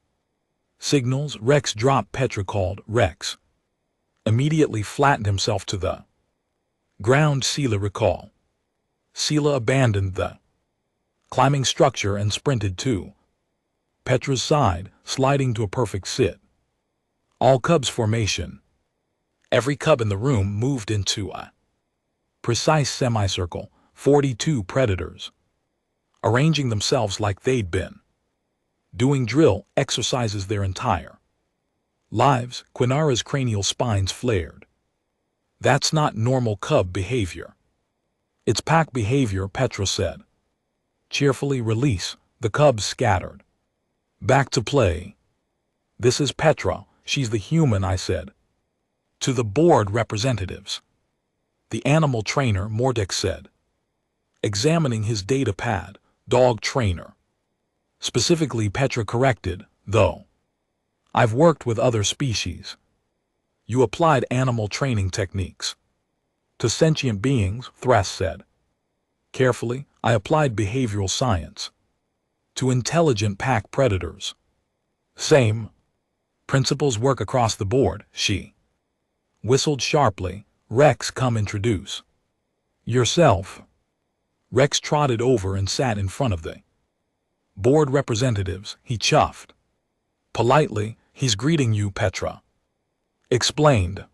signals. Rex dropped. Petra called. Rex immediately flattened himself to the ground. Sela recall. Sela abandoned the climbing structure and sprinted to Petra's side, sliding to a perfect sit. All Cubs formation. Every Cub in the room moved into a precise semicircle, 42 predators, arranging themselves like they'd been doing drill exercises their entire lives. Quinara's cranial spines flared. That's not normal Cub behavior. It's pack behavior, Petra said. Cheerfully. Release. The Cubs scattered back to play. This is Petra. She's the human, I said to the board representatives. The animal trainer, Mordech said, examining his data pad. Dog trainer. Specifically, Petra corrected, though I've worked with other species. You applied animal training techniques to sentient beings, Thress said. Carefully, I applied behavioral science to intelligent pack predators. Same principles work across the board, she whistled sharply. Rex, come introduce yourself. Rex trotted over and sat in front of the board representatives. He chuffed politely. He's greeting you, Petra explained.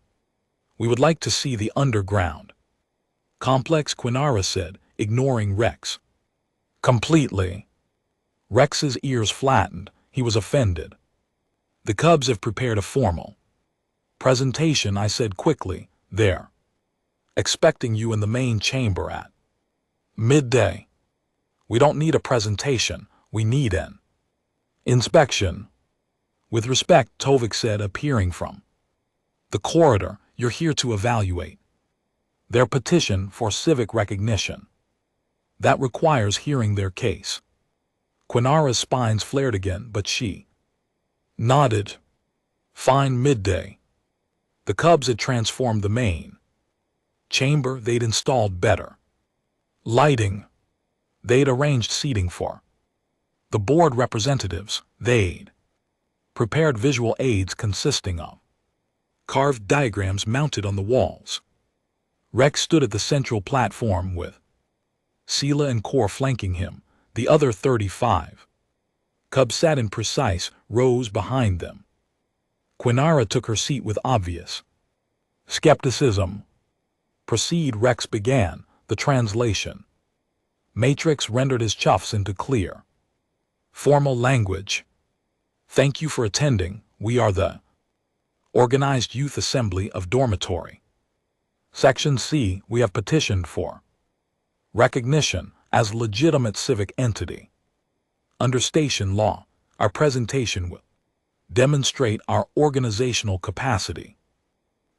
We would like to see the underground complex, Quinara said, ignoring Rex completely. Rex's ears flattened. He was offended. The Cubs have prepared a formal presentation, I said quickly. They're expecting you in the main chamber at midday. We don't need a presentation. We need an inspection. With respect, Tovik said, appearing from the corridor. You're here to evaluate their petition for civic recognition. That requires hearing their case. Quinara's spines flared again, but she nodded. Fine. Midday. The Cubs had transformed the main chamber. They'd installed better lighting. They'd arranged seating for the board representatives. They'd prepared visual aids consisting of carved diagrams mounted on the walls. Rex stood at the central platform with Sela and Core flanking him. The other 35 Cubs sat in precise rows behind them. Quinara took her seat with obvious skepticism. Proceed, Rex began the translation. Matrix rendered his chuffs into clear, formal language. Thank you for attending. We are the Organized Youth Assembly of Dormitory Section C. We have petitioned for recognition as legitimate civic entity. Under station law, our presentation will demonstrate our organizational capacity,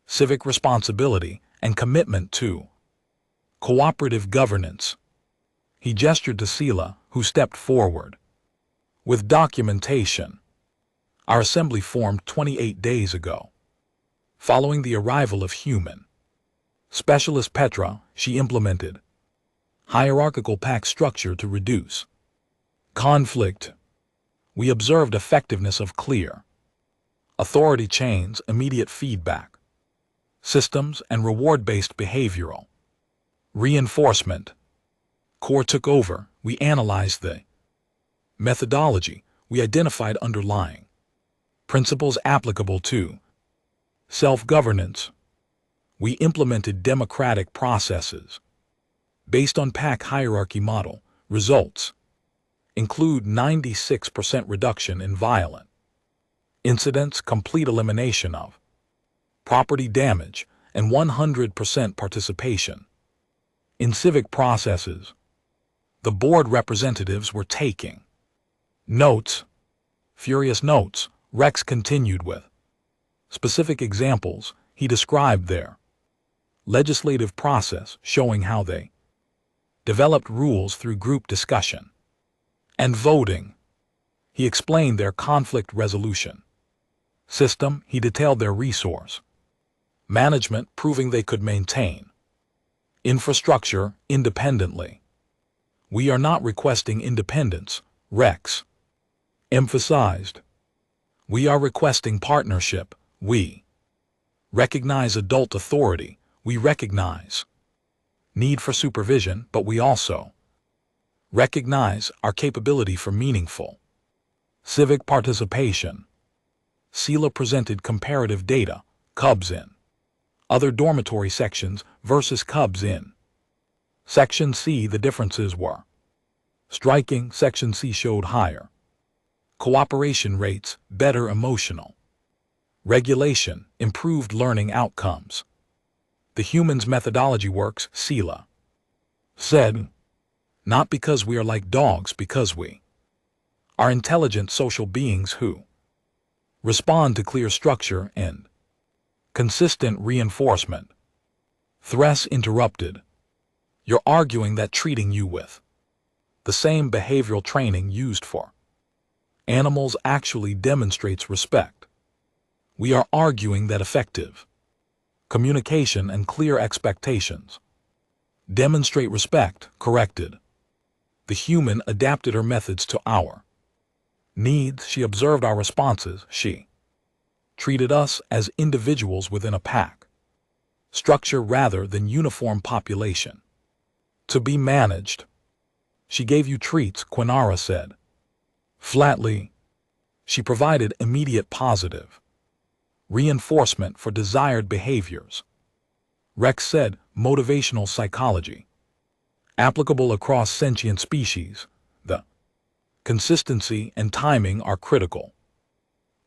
civic responsibility, and commitment to cooperative governance. He gestured to Sela, who stepped forward with documentation. Our assembly formed 28 days ago. Following the arrival of human specialist Petra, she implemented hierarchical pack structure to reduce conflict. We observed effectiveness of clear authority chains, immediate feedback systems, and reward-based behavioral reinforcement. Core took over. We analyzed the methodology. We identified underlying principles applicable to self-governance. We implemented democratic processes based on pack hierarchy model. Results include 96% reduction in violent incidents, complete elimination of property damage, and 100% participation in civic processes. The board representatives were taking notes, furious notes. Rex continued with specific examples. He described their legislative process, showing how they developed rules through group discussion and voting. He explained their conflict resolution system. He detailed their resource management, proving they could maintain infrastructure independently. We are not requesting independence, Rex emphasized. We are requesting partnership. We recognize adult authority. We recognize need for supervision, but we also recognize our capability for meaningful civic participation. Sela presented comparative data, Cubs in other dormitory sections versus Cubs in Section C. The differences were striking. Section C showed higher cooperation rates, better emotional regulation, improved learning outcomes. The humans' methodology works, Sela said, not because we are like dogs, because we are intelligent social beings who respond to clear structure and consistent reinforcement. Thress interrupted. You're arguing that treating you with the same behavioral training used for animals actually demonstrates respect. We are arguing that effective communication and clear expectations demonstrate respect. Corrected. The human adapted her methods to our needs. She observed our responses. She treated us as individuals within a pack structure rather than uniform population to be managed. She gave you treats, Quinara said flatly. She provided immediate positive reinforcement for desired behaviors. Rex said motivational psychology applicable across sentient species. The consistency and timing are critical.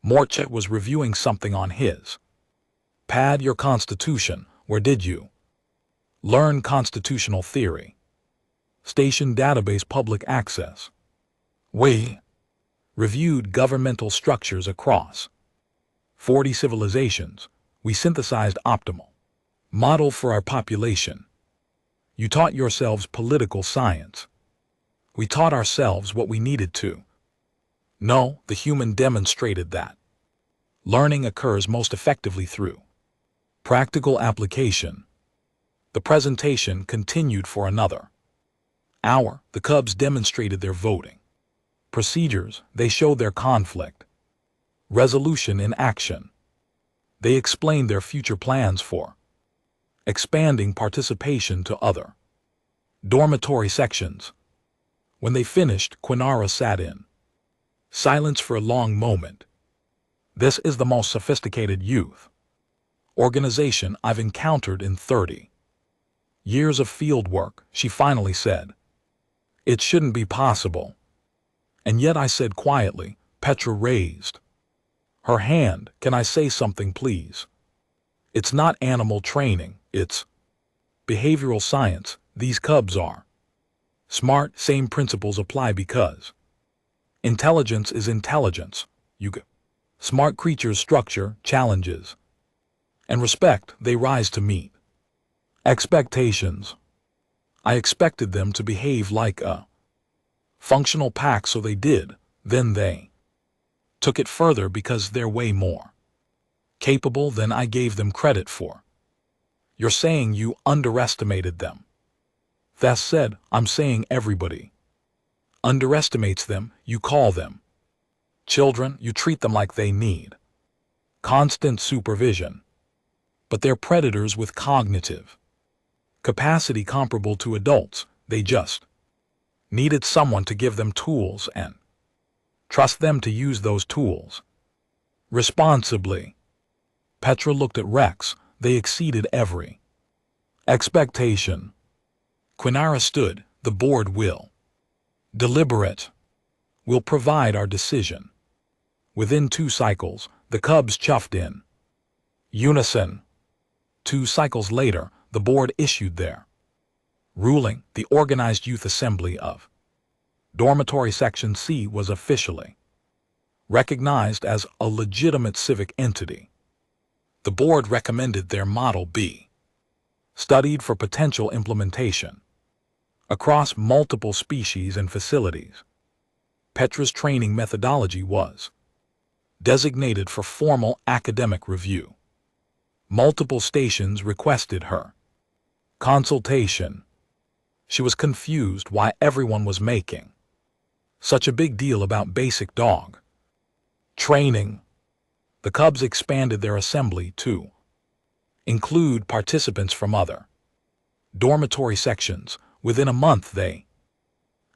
Morchet was reviewing something on his pad. Your constitution. Where did you learn constitutional theory? Station database, public access. We reviewed governmental structures across 40 civilizations. We synthesized optimal model for our population. You taught yourselves political science. We taught ourselves what we needed to. No, the human demonstrated that learning occurs most effectively through practical application. The presentation continued for another hour. The Cubs demonstrated their voting procedures. They showed their conflict resolution in action. They explained their future plans for expanding participation to other dormitory sections. When they finished, Quinara sat in silence for a long moment. This is the most sophisticated youth organization I've encountered in 30 years of field work, she finally said. It shouldn't be possible. And yet, I said quietly. Petra raised her hand. Can I say something, please? It's not animal training, it's behavioral science. These Cubs are smart. Same principles apply because intelligence is intelligence. Smart creatures structure, challenges, and respect. They rise to meet expectations. I expected them to behave like a functional pack, so they did. Then they took it further because they're way more capable than I gave them credit for. You're saying you underestimated them. Thess said, I'm saying everybody underestimates them. You call them children. You treat them like they need constant supervision. But they're predators with cognitive capacity comparable to adults. They just needed someone to give them tools and Trust them to use those tools responsibly. Petra looked at Rex. They exceeded every expectation. Quinara stood. The board will deliberate. We'll provide our decision. Within 2 cycles, the Cubs chuffed in unison. 2 cycles later, the board issued their ruling. The Organized Youth Assembly of Dormitory Section C was officially recognized as a legitimate civic entity. The board recommended their Model be studied for potential implementation across multiple species and facilities. Petra's training methodology was designated for formal academic review. Multiple stations requested her consultation. She was confused why everyone was making such a big deal about basic dog training. The Cubs expanded their assembly to include participants from other dormitory sections. Within a month, they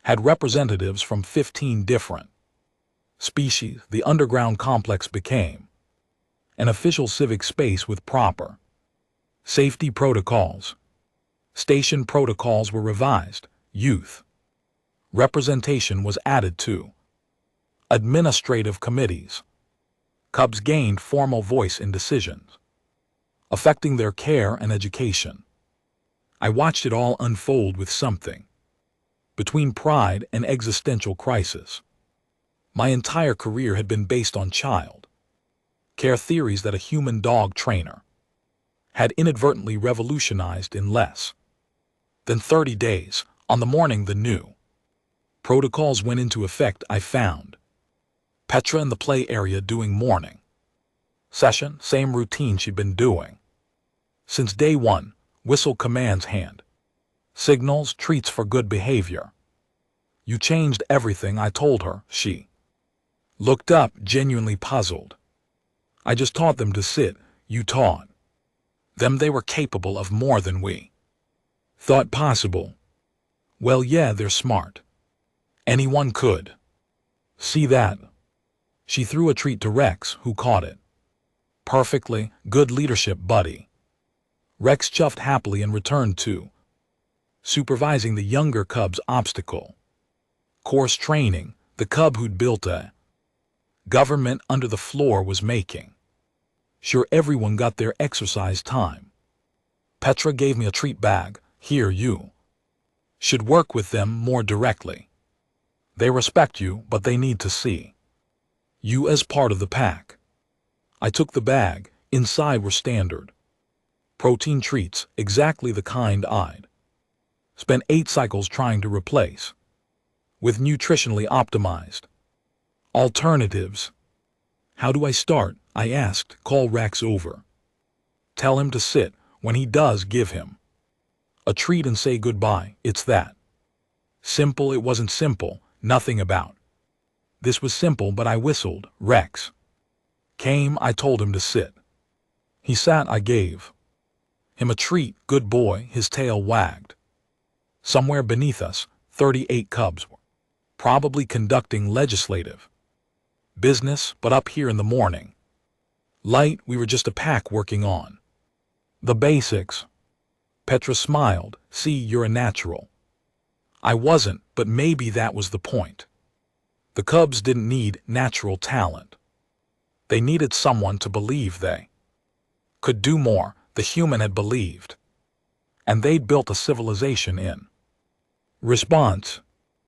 had representatives from 15 different species. The underground complex became an official civic space with proper safety protocols. Station protocols were revised. Youth representation was added to administrative committees. Cubs gained formal voice in decisions affecting their care and education. I watched it all unfold with something between pride and existential crisis. My entire career had been based on child care theories that a human dog trainer had inadvertently revolutionized in less than 30 days. On the morning the new protocols went into effect, I found Petra in the play area doing morning session, same routine she'd been doing since day one. Whistle commands, hand signals, treats for good behavior. You changed everything, I told her. She looked up, genuinely puzzled. I just taught them to sit. You taught them they were capable of more than we thought possible. Well, yeah, they're smart. Anyone could see that. She threw a treat to Rex, who caught it perfectly. Good leadership, buddy. Rex chuffed happily and returned to supervising the younger Cub's obstacle course training. The Cub who'd built a government under the floor was making sure everyone got their exercise time. Petra gave me a treat bag. Here, you should work with them more directly. They respect you, but they need to see you as part of the pack. I took the bag. Inside were standard protein treats, exactly the kind I'd spent 8 cycles trying to replace with nutritionally optimized alternatives. How do I start? I asked. Call Rex over. Tell him to sit. When he does, give him a treat and say goodbye. It's that simple. It wasn't simple. Nothing about this was simple, but I whistled. Rex came. I told him to sit. He sat. I gave him a treat. Good boy. His tail wagged. Somewhere beneath us, 38 Cubs were probably conducting legislative business, but up here in the morning light, we were just a pack working on the basics. Petra smiled. See, you're a natural. I wasn't, but maybe that was the point. The Cubs didn't need natural talent. They needed someone to believe they could do more. The human had believed, and they'd built a civilization in response.